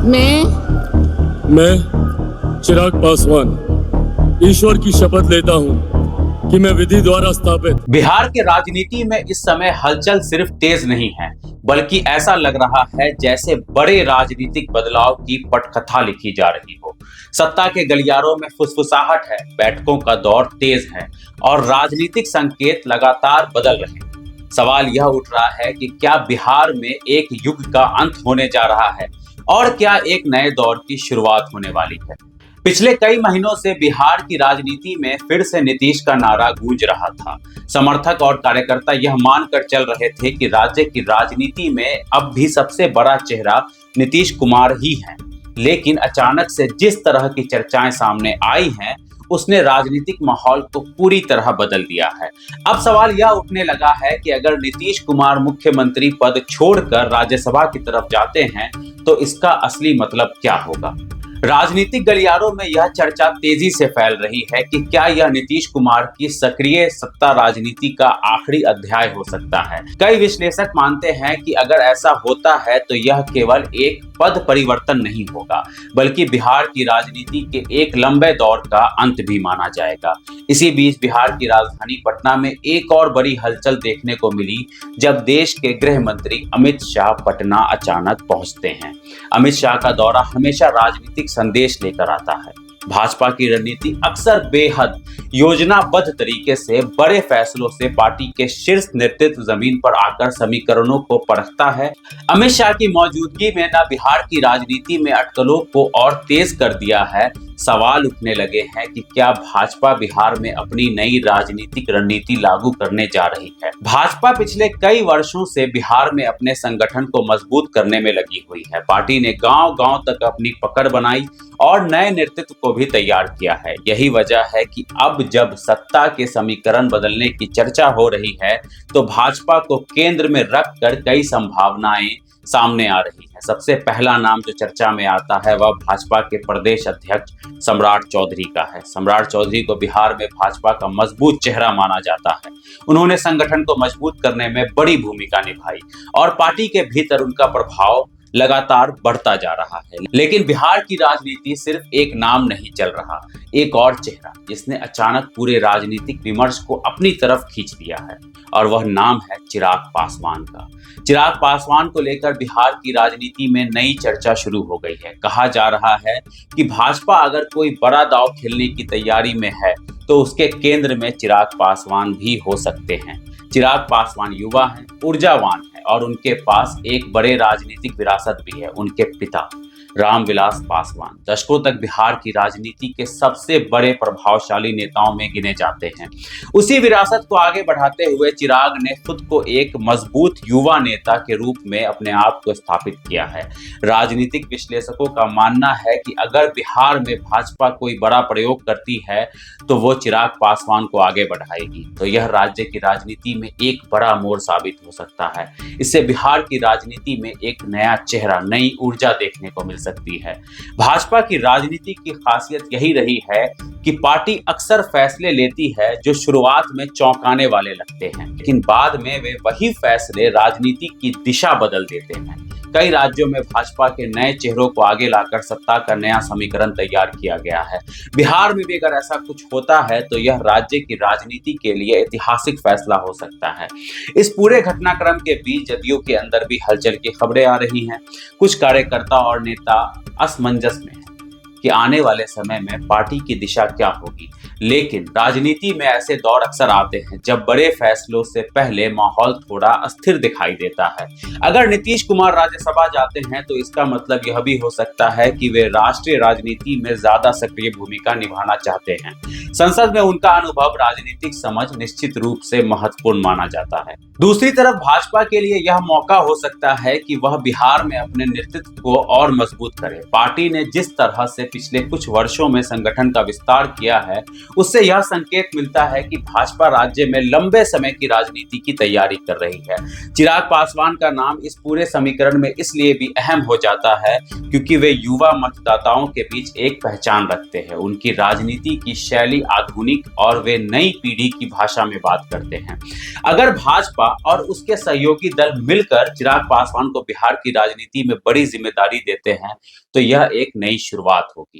मैं चिराग पासवान ईश्वर की शपथ लेता हूं कि मैं विधि द्वारा स्थापित। बिहार के राजनीति में इस समय हलचल सिर्फ तेज नहीं है, बल्कि ऐसा लग रहा है जैसे बड़े राजनीतिक बदलाव की पटकथा लिखी जा रही हो। सत्ता के गलियारों में फुसफुसाहट है, बैठकों का दौर तेज है और राजनीतिक संकेत लगातार बदल रहे हैं। सवाल यह उठ रहा है कि क्या बिहार में एक युग का अंत होने जा रहा है और क्या एक नए दौर की शुरुआत होने वाली है। पिछले कई महीनों से बिहार की राजनीति में फिर से नीतीश का नारा गूंज रहा था। समर्थक और कार्यकर्ता यह मानकर चल रहे थे कि राज्य की राजनीति में अब भी सबसे बड़ा चेहरा नीतीश कुमार ही है। लेकिन अचानक से जिस तरह की चर्चाएं सामने आई हैं, उसने राजनीतिक माहौल को पूरी तरह बदल दिया है। अब सवाल यह उठने लगा है कि अगर नीतीश कुमार मुख्यमंत्री पद छोड़कर राज्यसभा की तरफ जाते हैं तो इसका असली मतलब क्या होगा। राजनीतिक गलियारों में यह चर्चा तेजी से फैल रही है कि क्या यह नीतीश कुमार की सक्रिय सत्ता राजनीति का आखिरी अध्याय हो सकता है। कई विश्लेषक मानते हैं कि अगर ऐसा होता है तो यह केवल एक पद परिवर्तन नहीं होगा, बल्कि बिहार की राजनीति के एक लंबे दौर का अंत भी माना जाएगा। इसी बीच बिहार की राजधानी पटना में एक और बड़ी हलचल देखने को मिली जब देश के गृह मंत्री अमित शाह पटना अचानक पहुंचते हैं। अमित शाह का दौरा हमेशा राजनीतिक संदेश लेकर आता है। भाजपा की रणनीति अक्सर बेहद योजनाबद्ध तरीके से बड़े फैसलों से पार्टी के शीर्ष नेतृत्व जमीन पर आकर समीकरणों को परखता है। अमित शाह की मौजूदगी में न बिहार की राजनीति में अटकलों को और तेज कर दिया है। सवाल उठने लगे हैं कि क्या भाजपा बिहार में अपनी नई राजनीतिक रणनीति लागू करने जा रही है। भाजपा पिछले कई वर्षों से बिहार में अपने संगठन को मजबूत करने में लगी हुई है। पार्टी ने गांव-गांव तक अपनी पकड़ बनाई और नए नेतृत्व को भी तैयार किया है। यही वजह है कि अब जब सत्ता के समीकरण बदलने की चर्चा हो रही है तो भाजपा को केंद्र में रखकर कई संभावनाएं सामने आ रही है। सबसे पहला नाम जो चर्चा में आता है वह भाजपा के प्रदेश अध्यक्ष सम्राट चौधरी का है। सम्राट चौधरी को बिहार में भाजपा का मजबूत चेहरा माना जाता है। उन्होंने संगठन को मजबूत करने में बड़ी भूमिका निभाई और पार्टी के भीतर उनका प्रभाव लगातार बढ़ता जा रहा है। लेकिन बिहार की राजनीति सिर्फ एक नाम नहीं चल रहा, एक और चेहरा जिसने अचानक पूरे राजनीतिक विमर्श को अपनी तरफ खींच लिया है और वह नाम है चिराग पासवान का। चिराग पासवान को लेकर बिहार की राजनीति में नई चर्चा शुरू हो गई है। कहा जा रहा है कि भाजपा अगर कोई बड़ा दांव खेलने की तैयारी में है तो उसके केंद्र में चिराग पासवान भी हो सकते हैं। चिराग पासवान युवा हैं, ऊर्जावान हैं और उनके पास एक बड़े राजनीतिक विरासत भी है। उनके पिता रामविलास पासवान दशकों तक बिहार की राजनीति के सबसे बड़े प्रभावशाली नेताओं में गिने जाते हैं। उसी विरासत को आगे बढ़ाते हुए चिराग ने खुद को एक मजबूत युवा नेता के रूप में अपने आप को स्थापित किया है। राजनीतिक विश्लेषकों का मानना है कि अगर बिहार में भाजपा कोई बड़ा प्रयोग करती है तो वो चिराग पासवान को आगे बढ़ाएगी, तो यह राज्य की राजनीति में एक बड़ा मोड़ साबित हो सकता है। इससे बिहार की राजनीति में एक नया चेहरा, नई ऊर्जा देखने को मिल सकती है। भाजपा की राजनीति की खासियत यही रही है कि पार्टी अक्सर फैसले लेती है जो शुरुआत में चौंकाने वाले लगते हैं, लेकिन बाद में वे वही फैसले राजनीति की दिशा बदल देते हैं। कई राज्यों में भाजपा के नए चेहरों को आगे लाकर सत्ता का नया समीकरण तैयार किया गया है। बिहार में भी अगर ऐसा कुछ होता है तो यह राज्य की राजनीति के लिए ऐतिहासिक फैसला हो सकता है। इस पूरे घटनाक्रम के बीच जदयू के अंदर भी हलचल की खबरें आ रही हैं। कुछ कार्यकर्ता और नेता असमंजस में हैं कि आने वाले समय में पार्टी की दिशा क्या होगी। लेकिन राजनीति में ऐसे दौर अक्सर आते हैं जब बड़े फैसलों से पहले माहौल थोड़ा अस्थिर दिखाई देता है। अगर नीतीश कुमार राज्यसभा जाते हैं तो इसका मतलब यह भी हो सकता है कि वे राष्ट्रीय राजनीति में ज्यादा सक्रिय भूमिका निभाना चाहते हैं। संसद में उनका अनुभव, राजनीतिक समझ निश्चित रूप से महत्वपूर्ण माना जाता है। दूसरी तरफ भाजपा के लिए यह मौका हो सकता है कि वह बिहार में अपने नेतृत्व को और मजबूत करे। पार्टी ने जिस तरह से पिछले कुछ वर्षों में संगठन का विस्तार किया है उससे यह संकेत मिलता है कि भाजपा राज्य में लंबे समय की राजनीति की तैयारी कर रही है। चिराग पासवान का नाम इस पूरे समीकरण में इसलिए भी अहम हो जाता है क्योंकि वे युवा मतदाताओं के बीच एक पहचान रखते हैं। उनकी राजनीति की शैली बड़ी आधुनिक और वे नई पीढ़ी की भाषा में बात करते हैं। अगर भाजपा और उसके सहयोगी दल मिलकर चिराग पासवान को बिहार की राजनीति में बड़ी जिम्मेदारी देते हैं तो यह एक नई शुरुआत होगी।